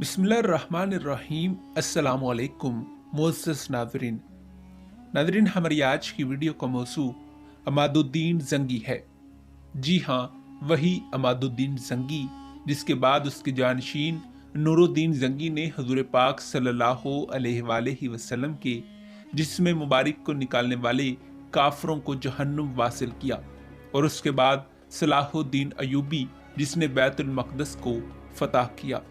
बिस्मिल्लाहिर्रहमानिर्रहीम। अस्सलाम वालेकुम मुअज़्ज़ज़ नाज़रीन, हमारी आज की वीडियो का मौज़ू अमादुद्दीन ज़ंगी है। जी हाँ, वही अमादुद्दीन ज़ंगी जिसके बाद उसके जानशीन नूरुद्दीन ज़ंगी ने हुज़ूर पाक सल्लल्लाहु अलैहि वसल्लम के जिस्म मुबारक को निकालने वाले काफरों को जहन्नुम वासिल किया, और उसके बाद सलाहुद्दीन अयूबी जिसने बैतुल मक़दस को फतह किया।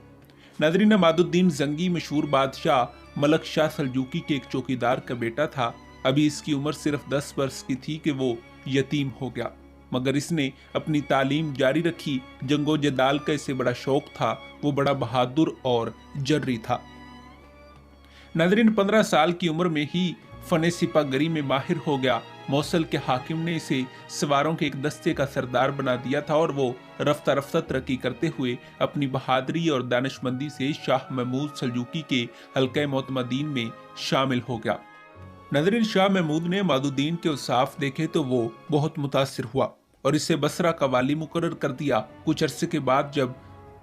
नाज़रीन, अमादुद्दीन ज़ंगी मशहूर बादशाह मलक शाह सल्जूकी के एक चौकीदार का बेटा था। अभी इसकी उम्र सिर्फ 10 वर्ष की थी कि वो यतीम हो गया, मगर इसने अपनी तालीम जारी रखी। जंगो जदाल का इसे बड़ा शौक था। वो बड़ा बहादुर और जर्री था। नाज़रीन, 15 साल की उम्र में ही फने सिपागरी में माहिर हो गया। मौसल के हाकिम ने इसे सवारों के एक दस्ते का सरदार बना दिया था, और वो रफ्ता रफ्ता तरक्की करते हुए अपनी बहादुरी और दानिशमंदी से शाह महमूद सल्जूकी के हल्के मोतमदीन में शामिल हो गया। नाज़रीन, शाह महमूद ने अमादुद्दीन के औसाफ देखे तो वो बहुत मुतासिर हुआ और इसे बसरा का वाली मुकर्रर कर दिया। कुछ अरसे के बाद जब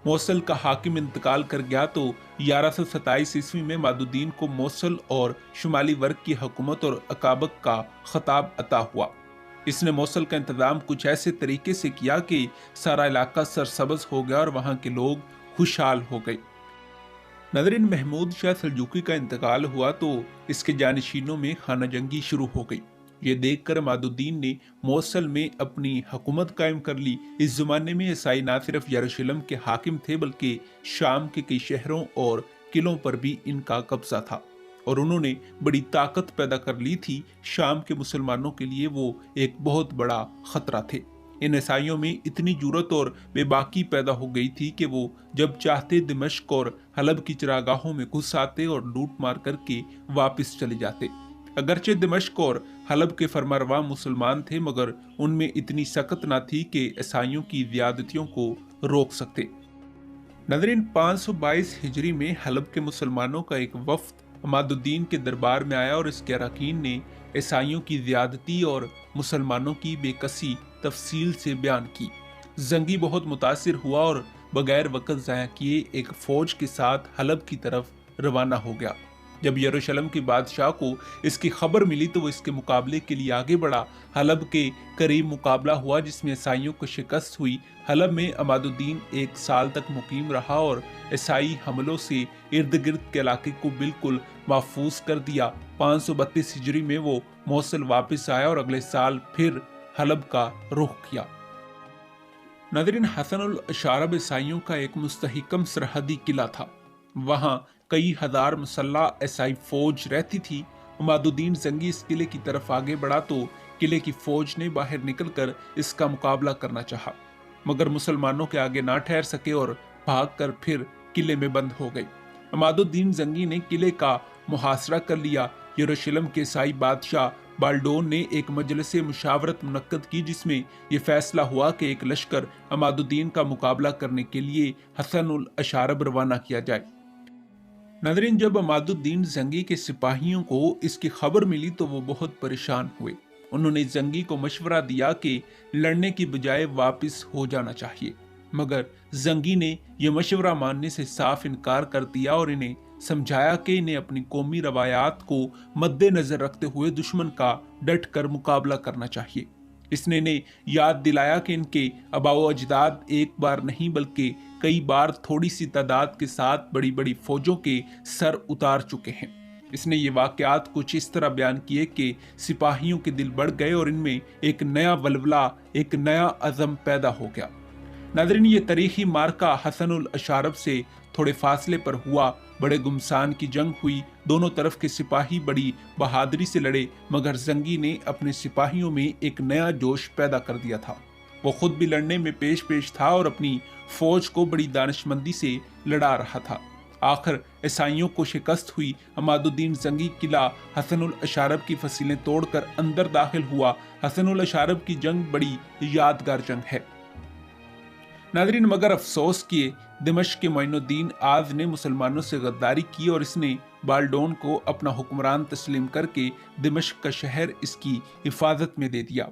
मौसल का हाकिम इंतकाल कर गया तो 1127 ईस्वी में अमादुद्दीन को मौसल और शुमाली वर्ग की हुकूमत और अकाबक का खिताब अता हुआ। इसने मौसल का इंतजाम कुछ ऐसे तरीके से किया कि सारा इलाका सरसब्ज हो गया और वहां के लोग खुशहाल हो गए। नाज़रीन, महमूद शाह सल्जूकी का इंतकाल हुआ तो इसके जानशीनों में खाना जंगी शुरू हो गई। ये देखकर अमादुद्दीन ने मौसल में अपनी हुकूमत कायम कर ली। इस जमाने में ईसाई न सिर्फ यरूशलेम के हाकिम थे बल्कि शाम के कई शहरों और किलों पर भी इनका कब्जा था, और उन्होंने बड़ी ताकत पैदा कर ली थी। शाम के मुसलमानों के लिए वो एक बहुत बड़ा खतरा थे। इन ईसाइयों में इतनी जुरत और बेबाकी पैदा हो गई थी कि वो जब चाहते दिमश्क और हलब की चरागाहों में घुस आते और लूट मार करके वापस चले जाते। अगरचे दिमश्क और हलब के फरमारवा मुसलमान थे, मगर उनमें इतनी सख्त ना थी कि ईसाइयों की ज़्यादतियों को रोक सकते। नाज़रीन, 522 हिजरी में हलब के मुसलमानों का एक वफ्द अमादुद्दीन के दरबार में आया और इसके अरकान ने ईसाइयों की ज़्यादती और मुसलमानों की बेकसी तफसील से बयान की। ज़ंगी बहुत मुतासिर हुआ और बगैर वक़्त ज़ाया किए एक फ़ौज के साथ हलब की तरफ रवाना हो गया। जब यरूशलेम के बादशाह को इसकी खबर मिली तो वो इसके मुकाबले के लिए आगे बढ़ा। हलब के करीब मुकाबला हुआ जिसमें ईसाइयों को शिकस्त हुई। हलब में अमादुद्दीन 1 साल तक मुकीम रहा और ईसाई हमलों से इर्द गिर्द के इलाके को बिल्कुल महफूज कर दिया। 532 हिजरी में वो मौसल वापस आया और अगले साल फिर हलब का रुख किया। नाज़रीन, हसनुल अशारब ईसाइयों का एक मुस्तहिकम सरहदी किला था। वहां कई हजार मुसल्लह ईसाई फौज रहती थी। अमादुद्दीन ज़ंगी इस किले की तरफ आगे बढ़ा तो किले की फौज ने बाहर निकलकर इसका मुकाबला करना चाहा, मगर मुसलमानों के आगे ना ठहर सके और भागकर फिर किले में बंद हो गए। अमादुद्दीन ज़ंगी ने किले का मुहासरा कर लिया। यरूशलेम के ईसाई बादशाह बाल्डोन ने एक मजलिस मुशावरत मुनक्कद की जिसमें यह फैसला हुआ कि एक लश्कर अमादुद्दीन का मुकाबला करने के लिए हसनुल अशारब रवाना किया जाए। नाज़रीन, जब अमादुद्दीन ज़ंगी के सिपाहियों को इसकी खबर मिली तो वो बहुत परेशान हुए। उन्होंने ज़ंगी को मशवरा दिया कि लड़ने की बजाय वापस हो जाना चाहिए, मगर ज़ंगी ने यह मशवरा मानने से साफ इनकार कर दिया और इन्हें समझाया कि इन्हें अपनी कौमी रवायात को मद्देनजर रखते हुए दुश्मन का डट कर मुकाबला करना चाहिए। इसने इन्हें याद दिलाया कि इनके आबाओ अजदाद एक बार नहीं बल्कि कई बार थोड़ी सी तादाद के साथ बड़ी बड़ी फौजों के सर उतार चुके हैं। इसने ये वाकयात कुछ इस तरह बयान किए कि सिपाहियों के दिल बढ़ गए और इनमें एक नया वलवला, एक नया अज़म पैदा हो गया। नाज़रीन, ये तारीखी मार्का हसनुल अशारब से थोड़े फासले पर हुआ। बड़े गुमसान की जंग हुई। दोनों तरफ के सिपाही बड़ी बहादुरी से लड़े, मगर ज़ंगी ने अपने सिपाहियों में एक नया जोश पैदा कर दिया था। वो खुद भी लड़ने में पेश था और अपनी फौज को बड़ी दानिशमंदी से लड़ा रहा था। आखिर ईसाइयों को शिकस्त हुई। अमादुद्दीन ज़ंगी किला हसनुल अशारब की फसीलें तोड़कर अंदर दाखिल हुआ। हसनुल अशारब की जंग बड़ी यादगार जंग है। नाज़रीन, मगर अफसोस किए दिमश्क के मोइनुद्दीन आज ने मुसलमानों से गद्दारी की और इसने बाल्डोन को अपना हुक्मरान तस्लीम करके दिमश्क का शहर इसकी हिफाजत में दे दिया।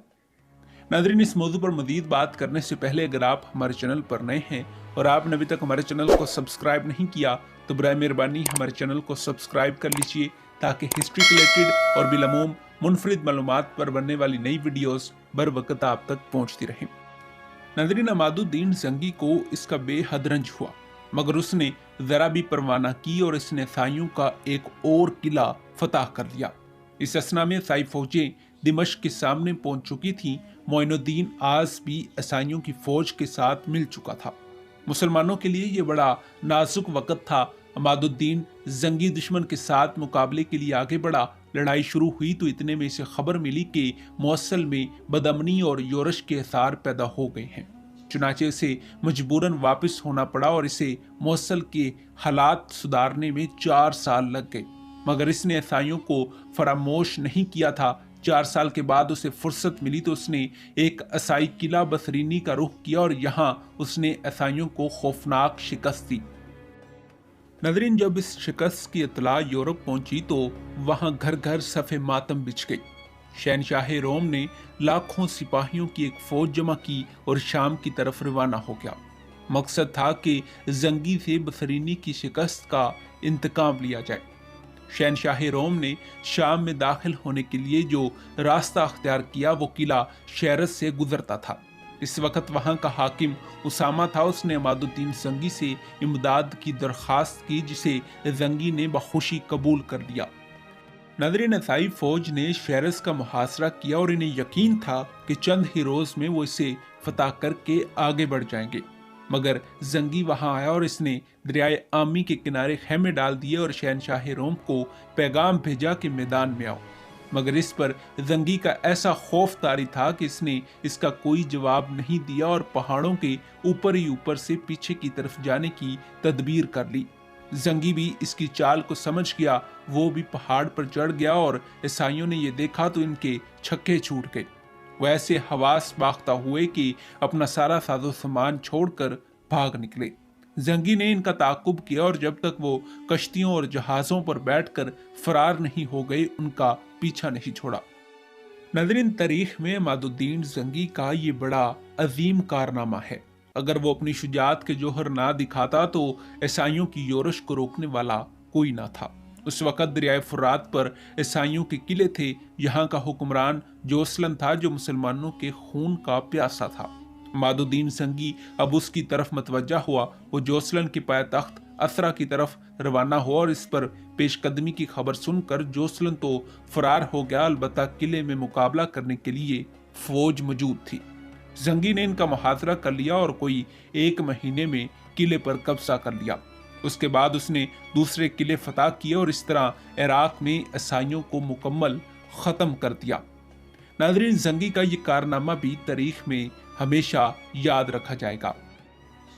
नाज़रीन, इस मौजू पर मज़ीद बात करने से पहले अगर आप हमारे चैनल पर नए हैं और आपने अभी तक हमारे चैनल को सब्सक्राइब नहीं किया तो बराए मेहरबानी हमारे चैनल को सब्सक्राइब कर लीजिए ताकि हिस्ट्री रिलेटेड और बिलमूम मुनफरिद मालूमात पर बनने वाली नई वीडियोस बर वक्त आप तक पहुंचती रहें। नाज़रीन, अमादुद्दीन जंगी को इसका बेहद रंज हुआ, मगर उसने जरा भी परवाह न की और इसने ईसाइयों का एक और किला फतह कर लिया। इस असना में ईसाई फौजें दिमश्क के सामने पहुंच चुकी थीं। मोइनुद्दीन आज भी ईसाइयों की फौज के साथ मिल चुका था। मुसलमानों के लिए ये बड़ा नाजुक वक्त था। अमादुद्दीन जंगी दुश्मन के साथ मुकाबले के लिए आगे बढ़ा। लड़ाई शुरू हुई तो इतने में इसे खबर मिली कि मौसल में बदअमनी और योरश के आसार पैदा हो गए हैं। चुनाचे इसे मजबूरन वापस होना पड़ा और इसे मौसल के हालात सुधारने में 4 साल लग गए, मगर इसने ईसाइयों को फरामोश नहीं किया था। 4 साल के बाद उसे फुर्सत मिली तो उसने एक ईसाई किला बसरीनी का रुख किया और यहाँ उसने ईसाइयों को खौफनाक शिकस्त दी। नाज़रीन, जब इस शिकस्त की इत्तला यूरोप पहुंची तो वहां घर घर सफ़े मातम बिछ गई। शहनशाह रोम ने लाखों सिपाहियों की एक फौज जमा की और शाम की तरफ रवाना हो गया। मकसद था कि जंगी से बसरीनी की शिकस्त का इंतकाम लिया जाए। शहनशाह रोम ने शाम में दाखिल होने के लिए जो रास्ता अख्तियार किया वो किला शहरत से गुजरता था। इस वक्त वहां का हाकिम उसामा था। उसने अमादुद्दीन जंगी से इमदाद की दरख्वास्त की, जिसे जंगी ने बखुशी कबूल कर लिया। नाज़रीन, ईसाई फौज ने शहरस का मुहासरा किया और इन्हें यकीन था कि चंद ही रोज में वो इसे फतह करके आगे बढ़ जाएंगे, मगर जंगी वहां आया और इसने दरियाए आमी के किनारे खेमे डाल दिए और शहनशाह रोम को पैगाम भेजा कि मैदान में आओ। मगर इस पर जंगी का ऐसा खौफ तारी था कि इसने इसका कोई जवाब नहीं दिया और पहाड़ों के ऊपर ही ऊपर से पीछे की तरफ जाने की तदबीर कर ली। जंगी भी इसकी चाल को समझ गया। वो भी पहाड़ पर चढ़ गया और ईसाइयों ने ये देखा तो इनके छक्के छूट गए। वैसे हवास बाख्ता हुए कि अपना सारा साजो सामान छोड़कर भाग निकले। जंगी ने इनका ताकुब किया और जब तक वो कश्तियों और जहाजों पर बैठकर फरार नहीं हो गए उनका पीछा नहीं छोड़ा। नाज़रीन, तारीख में अमादुद्दीन जंगी का ये बड़ा अजीम कारनामा है। अगर वो अपनी शुजात के जोहर ना दिखाता तो ईसाइयों की योरश को रोकने वाला कोई ना था। उस वक़्त दरियाए फुरात पर ईसाइयों के किले थे। यहाँ का हुक्मरान जोसलन था जो मुसलमानों के खून का प्यासा था। अमादुद्दीन जंगी अब उसकी तरफ मतवज्जा हुआ। वो जोसलन के पायतख्त असरा की तरफ रवाना हुआ और इस पर पेशकदमी की खबर सुनकर जोसलन तो फरार हो गया, अलबत्ता किले में मुकाबला करने के लिए फौज मौजूद थी। जंगी ने इनका मुहासरा कर लिया और कोई 1 महीने में किले पर कब्जा कर लिया। उसके बाद उसने दूसरे किले फतह किए और इस तरह इराक में ईसाइयों को मुकम्मल खत्म कर दिया। नाज़रीन, जंगी का ये कारनामा भी तारीख में हमेशा याद रखा जाएगा।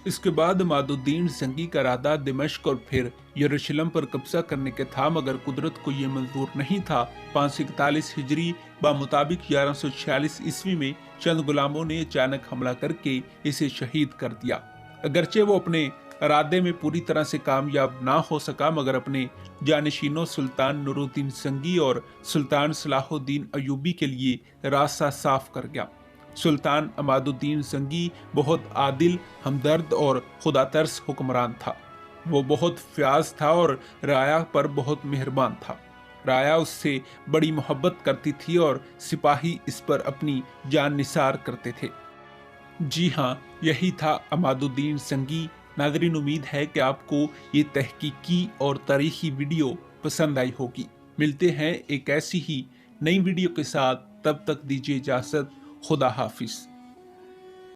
इसके बाद अमादुद्दीन जंगी का इरादा दिमश्क और फिर यरूशलेम पर कब्जा करने के था, मगर कुदरत को ये मंजूर नहीं था। 541 हिजरी मुताबिक 1146 ईस्वी में चंद गुलामों ने अचानक हमला करके इसे शहीद कर दिया। अगरचे वो अपने इरादे में पूरी तरह से कामयाब ना हो सका, मगर अपने जानशीनों सुल्तान नूरुद्दीन जंगी और सुल्तान सलाहुद्दीन अयूबी के लिए रास्ता साफ कर गया। सुल्तान अमादुद्दीन जंगी बहुत आदिल, हमदर्द और खुदा तरस हुक्मरान था। वो बहुत फ्याज था और राया पर बहुत मेहरबान था। राया उससे बड़ी मोहब्बत करती थी और सिपाही इस पर अपनी जान निसार करते थे। जी हाँ, यही था अमादुद्दीन जंगी। नाज़रीन, उम्मीद है कि आपको ये तहकीकी और तारीखी वीडियो पसंद आई होगी। मिलते हैं एक ऐसी ही नई वीडियो के साथ, तब तक दीजिए इजाज़त। खुदा हाफिज।